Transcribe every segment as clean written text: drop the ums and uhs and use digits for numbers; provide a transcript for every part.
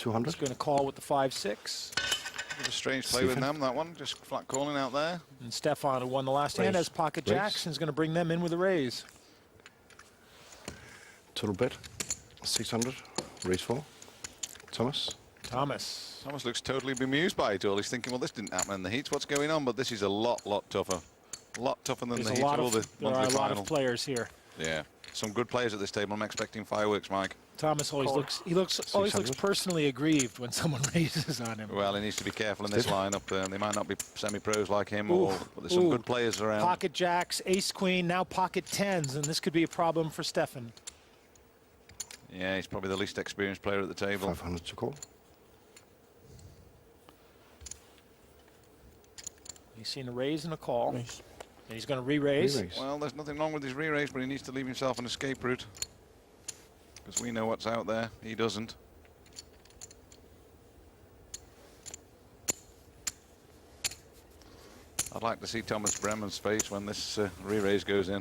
200. He's going to call with the 5-6. Bit of a strange play with them, that one. Just flat calling out there. And Stefan, who won the last hand, has pocket jacks and is going to bring them in with a raise. Total bet 600. Raise 4. Thomas. Thomas. Thomas looks totally bemused by it all. He's thinking, well, this didn't happen in the heats. What's going on? But this is a lot tougher. A lot tougher than the heats. There are a lot of players here. Yeah, some good players at this table. I'm expecting fireworks, Mike. Thomas always looks personally aggrieved when someone raises on him. Well, he needs to be careful in this lineup. They might not be semi-pros like him, but there's some good players around. Pocket jacks, ace queen, now pocket tens, and this could be a problem for Stefan. Yeah, he's probably the least experienced player at the table. 500 to call. He's seen a raise and a call. And he's going to re-raise. Well, there's nothing wrong with his re-raise, but he needs to leave himself an escape route. Because we know what's out there. He doesn't. I'd like to see Thomas Bremen's face when this re-raise goes in.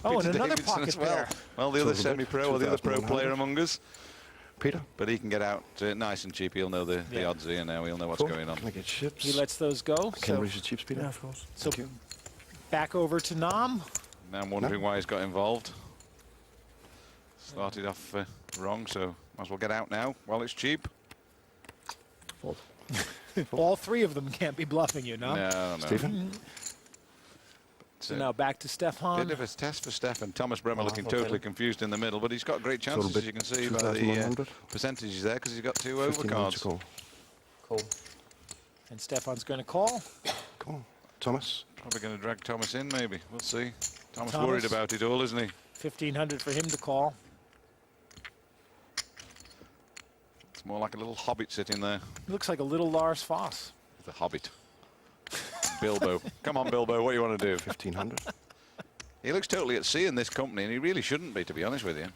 And another pocket pair. Well, the other semi-pro or the other pro player among us. Peter. But he can get out nice and cheap. He'll know the odds here now. He'll know what's going on. Can I get chips? He lets those go. Can I raise the chips, Peter? Yeah, of course. So back over to Nam. Now I'm wondering why he's got involved. Started off wrong, so might as well get out now while it's cheap. Fold. All three of them can't be bluffing you, no? No. Stephen. So now back to Stefan. Bit of a test for Stefan. Thomas Bremer looking totally confused in the middle, but he's got great chances, as you can see by the percentages there, because he's got 2 overcards. Cool. And Stefan's going to call. Call. Thomas. Probably going to drag Thomas in, maybe. We'll see. Thomas worried about it all, isn't he? 1,500 for him to call. It's more like a little hobbit sitting there. He looks like a little Lars Foss. The hobbit. Bilbo. Come on, Bilbo, what do you want to do? 1,500. He looks totally at sea in this company, and he really shouldn't be, to be honest with you.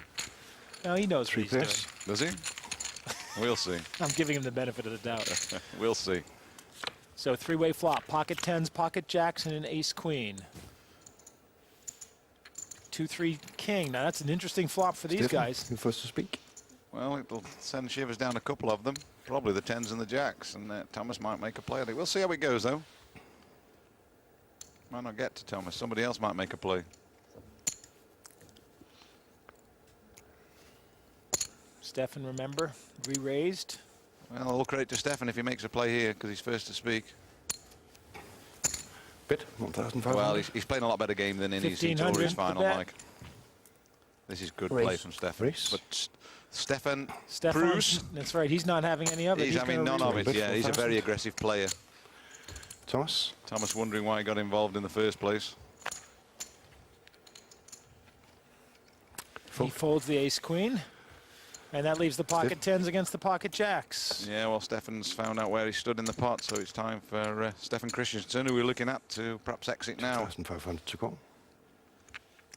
No, he knows what he's doing. Does he? We'll see. I'm giving him the benefit of the doubt. We'll see. So 3-way flop, pocket tens, pocket jacks, and an ace queen. 2-3 king. Now that's an interesting flop for these guys. You first to speak. Well, it'll send shivers down a couple of them. Probably the tens and the jacks, and Thomas might make a play at it. We'll see how it goes, though. Might not get to Thomas. Somebody else might make a play. Stefan, remember, re-raised. Well, all credit to Stefan if he makes a play here, because he's first to speak. Bid 1,500. Well, he's playing a lot better game than in his Tourist final, Mike. This is good play from Stefan. But Stefan Bruce. That's right. He's not having any of it. He's having none of it. Yeah, he's a very aggressive player. Thomas. Thomas wondering why he got involved in the first place. He folds the ace queen, and that leaves the pocket tens against the pocket jacks. Yeah, well, Stefan's found out where he stood in the pot, so it's time for Stefan Christensen, who we're looking at, to perhaps exit now. 1,500 to call.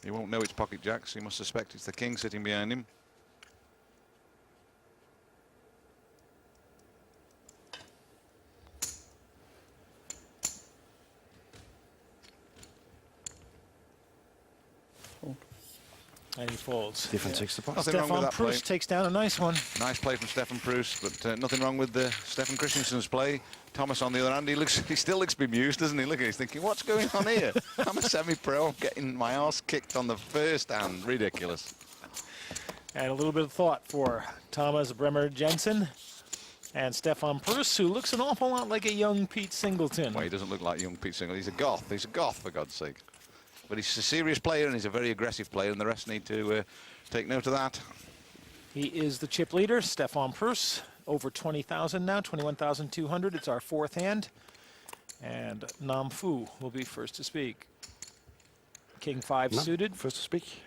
He won't know it's pocket jacks. He must suspect it's the king sitting behind him. And he folds. Stefan takes the pot. Stefan Proust takes down a nice one. Nice play from Stefan Proust, but nothing wrong with Stefan Christensen's play. Thomas, on the other hand, he still looks bemused, doesn't he? Look, he's thinking, what's going on here? I'm a semi-pro, getting my arse kicked on the first hand. Ridiculous. And a little bit of thought for Thomas Bremer Jensen and Stefan Proust, who looks an awful lot like a young Pete Singleton. Well, he doesn't look like young Pete Singleton. He's a goth. He's a goth, for God's sake. But he's a serious player, and he's a very aggressive player, and the rest need to take note of that. He is the chip leader, Stefan Proust, over 20,000 now, 21,200. It's our fourth hand. And Nam Phu will be first to speak. King 5 suited. First to speak.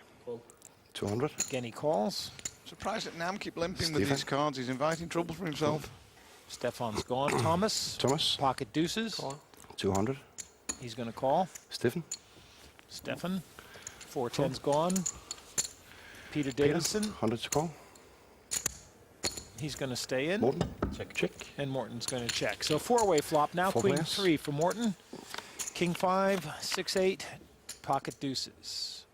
200. Again, he calls. Surprised that Nam keep limping with these cards. He's inviting trouble for himself. Stefan's gone. Thomas. Pocket deuces. 200. He's going to call. Stefan. 410's gone. Peter Davidson. 100 to call. He's going to stay in. Morton. Check. And Morton's going to check. So 4-way flop now. Queen 3 for Morton. King 5, 6-8, pocket deuces.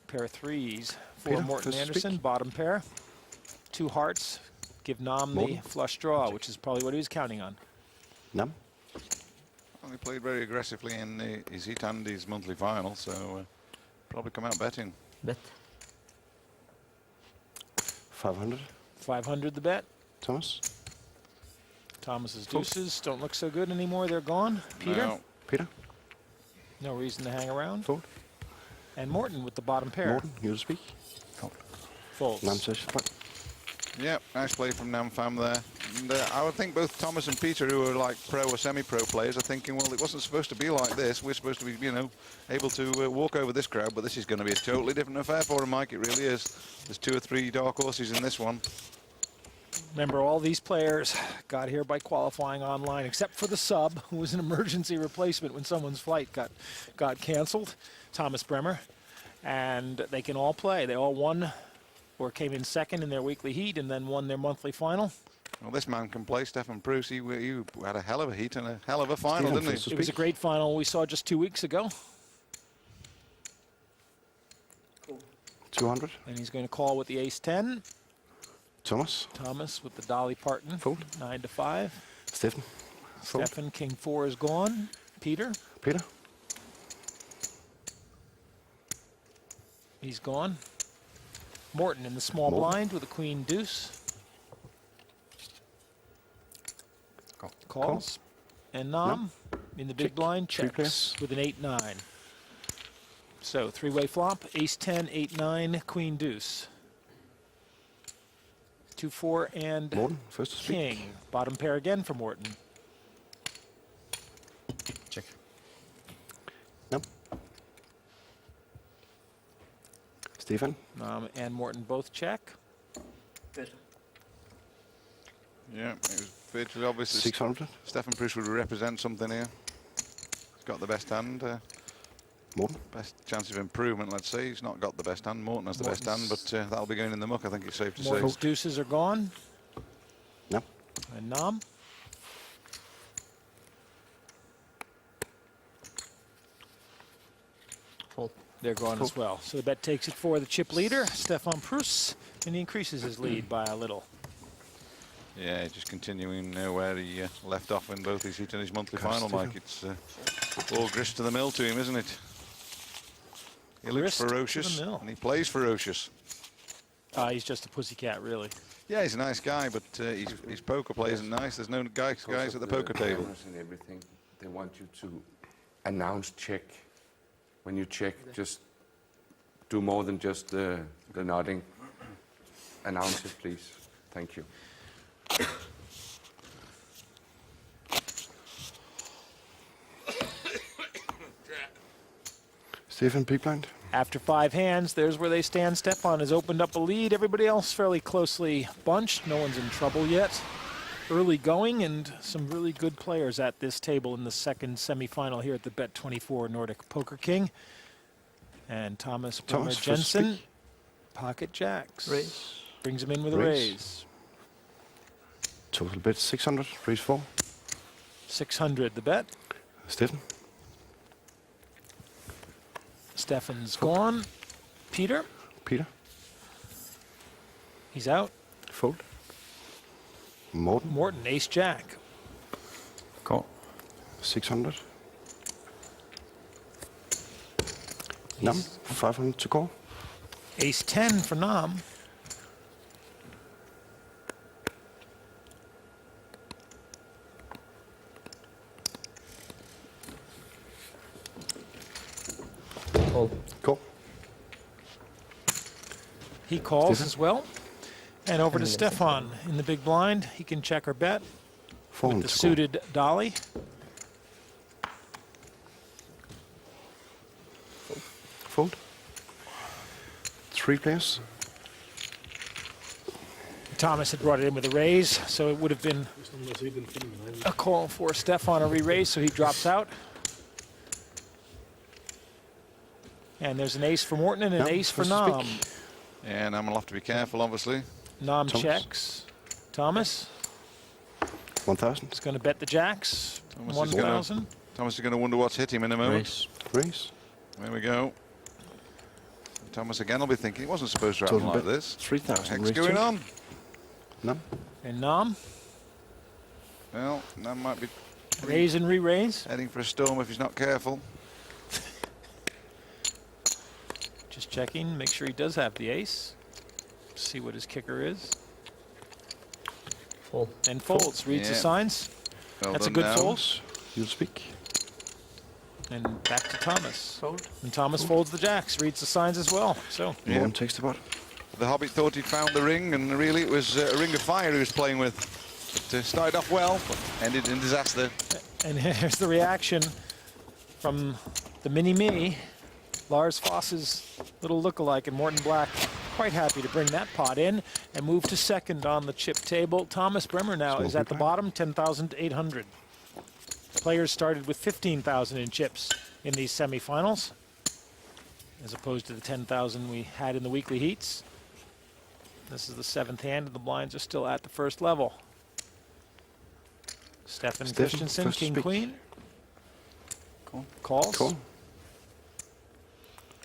Pair of threes for Morton Anderson. Bottom pair. 2 hearts, give Nam the Morton. flush draw, which is probably what he was counting on. Nam. Well, he played very aggressively in his heat and his monthly final, so probably come out betting. Bet. 500. 500 the bet. Thomas. Thomas's deuces don't look so good anymore. They're gone. Peter, No. Peter. no reason to hang around. Fold. And Morton with the bottom pair. Morton, you to speak. Fold. Folds. Nam says flat. Yeah, nice play from Nam Pham there. And I would think both Thomas and Peter, who are like pro or semi-pro players, are thinking, well, it wasn't supposed to be like this. We're supposed to be, you know, able to walk over this crowd, but this is going to be a totally different affair for him, Mike. It really is. There's 2 or 3 dark horses in this one. Remember, all these players got here by qualifying online, except for the sub, who was an emergency replacement when someone's flight got canceled, Thomas Bremer. And they can all play. They all won or came in second in their weekly heat and then won their monthly final. Well, this man can play, Stefan Proust. He had a hell of a heat and a hell of a final, Stephen, didn't he? It was a great final we saw just 2 weeks ago. 200. And he's going to call with the ace-10. Thomas. Thomas with the Dolly Parton. Fold. 9-5. Stephen. Fold. Stefan, king-4 is gone. Peter, Peter. he's gone. Morton in the small Morton. blind with a queen-deuce. Call. Calls. And Nam in the big Check. blind Three checks pairs. with an 8-9. So 3-way flop, ace-10, 8-9, queen-deuce. 2-4 and Morton, first to speak. king. Bottom pair again for Morton. Check. Nam. Stephen. Nam and Morton both check. Yeah, it was virtually obvious that 600. Stefan Proust would represent something here. He's got the best hand. Morton. Best chance of improvement, let's say. He's not got the best hand. Morton has the best hand, but that'll be going in the muck, I think it's safe to Morton's say. deuces are gone. Nam. And Nam. Fold. They're gone as well. So the bet takes it for the chip leader, Stefan Proust, and he increases his lead by a little. Yeah, just continuing where he left off in both his heat and his monthly Gosh, final, Stephen. Mike. It's all grist to the mill to him, isn't it? He looks Grist to the ferocious, mill. and he plays ferocious. He's just a pussycat, really. Yeah, he's a nice guy, but his poker play isn't nice. There's no guys Because at of the poker table. cameras and everything, they want you to announce check. When you check, just do more than just the nodding. Announce it, please. Thank you. Stephen, big blind. After 5 hands, there's where they stand. Stefan has opened up a lead. Everybody else fairly closely bunched. No one's in trouble yet. Early going and some really good players at this table in the second semifinal here at the Bet24 Nordic Poker King. And Thomas Bremer Thomas, first to Jensen, speak. pocket jacks. Raise. Brings him in with a Raise. raise. Total bet 600. Raise 4. 600 the bet. Stephen. Stefan's gone. Peter, Peter. he's out. Fold. Morton. Morton, ace-jack. Call. 600. Nam. 500 to call. Ace-10 for Nam. Fold. Call. He calls Stephen? as well. And over to And Stefan in the big blind. He can check or bet with 400 the to call. suited dolly. Fold. 3 players. Thomas had brought it in with a raise, so it would have been a call for Stefan, a re-raise, so he drops out. And there's an ace for Morton and an Nam, ace for first to Nam. speak. Yeah, and I'm gonna have to be careful, obviously. Nam Thomas. checks. Thomas 1000. is going to bet the jacks. Thomas is gonna- 1,000. Thomas is going to wonder what's hit him in a moment. Raise. Raise. There we go. Thomas again will be thinking, he wasn't supposed to happen Total like bet this. 3000. What's Raise going 2. on? None. And Nam, Well, that might be raise and re-raise. heading for a storm if he's not careful. Just checking, make sure he does have the ace. See what his kicker is. Fold. And folds, reads the Yeah. signs. Well That's a done good now. fold. You'll speak. And back to Thomas. Fold. And Thomas folds the jacks, reads the signs as well. So Yeah. Morten takes the pot. The Hobbit thought he'd found the ring, and really it was a ring of fire he was playing with. But started off well, but ended in disaster. and here's the reaction from the mini-me, Lars Foss's little lookalike, and Morten Black quite happy to bring that pot in and move to second on the chip table. Thomas Bremer now is at the bottom, 10,800. Players started with 15,000 in chips in these semifinals, as opposed to the 10,000 we had in the weekly heats. This is the 7th hand, and the blinds are still at the first level. Stefan Christensen, first to King, speak. Queen. Call. Calls. Call.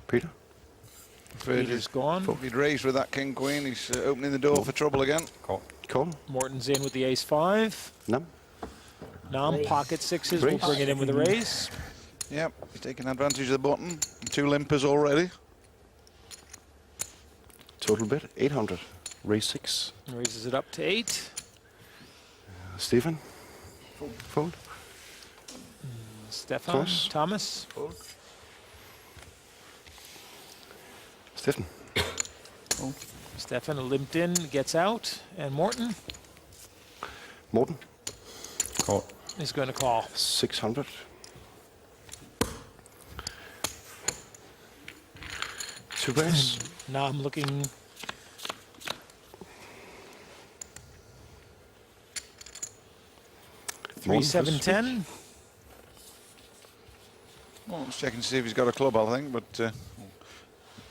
Peter. Peter's gone. If he'd raised with that King Queen, he's opening the door for trouble again. Call. Call. Morton's in with the ace-5. None. Nam Raise. pocket sixes. We'll Raise. bring it in with a raise. Yep, he's taking advantage of the button. 2 limpers already. Total bet 800. Raise 6. Raises it up to 8. Stephen. Fold. Stefan, Thomas. Thomas. Fold. Stephen. Fold. Stefan limped in, gets out, and Morton Morten. Call. is going to call. 600. Two pairs. Nam looking. Three, Morten seven, first 10. Well, let's check and see if he's got a club, I think, but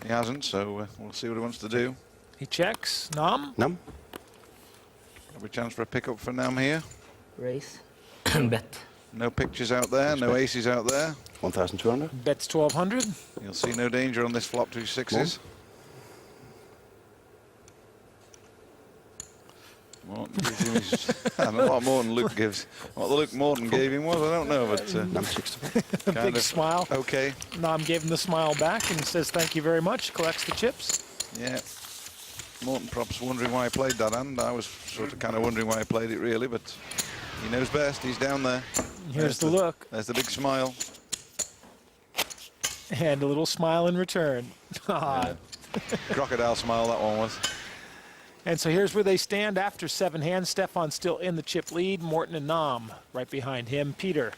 he hasn't, so we'll see what he wants to do. He checks. Nam. None. Have a chance for a pickup for Nam here. Raise. Bet. No pictures out there, no aces out there. 1,200. Bets 1,200. You'll see no danger on this flop to sixes. Morton gives him his, I don't know what Morton Luke gives. What the Luke Morton gave him was, I don't know, but None 60. A kind big of smile. okay. Nam gave him the smile back and says thank you very much. Collects the chips. Yeah. Morton perhaps wondering why he played that hand. I was sort of kind of wondering why he played it really, but he knows best. He's down there. Here's the look. There's the big smile. And a little smile in return. Ah. Crocodile smile that one was. And so here's where they stand after 7 hands. Stefan still in the chip lead. Morton and Nam right behind him. Peter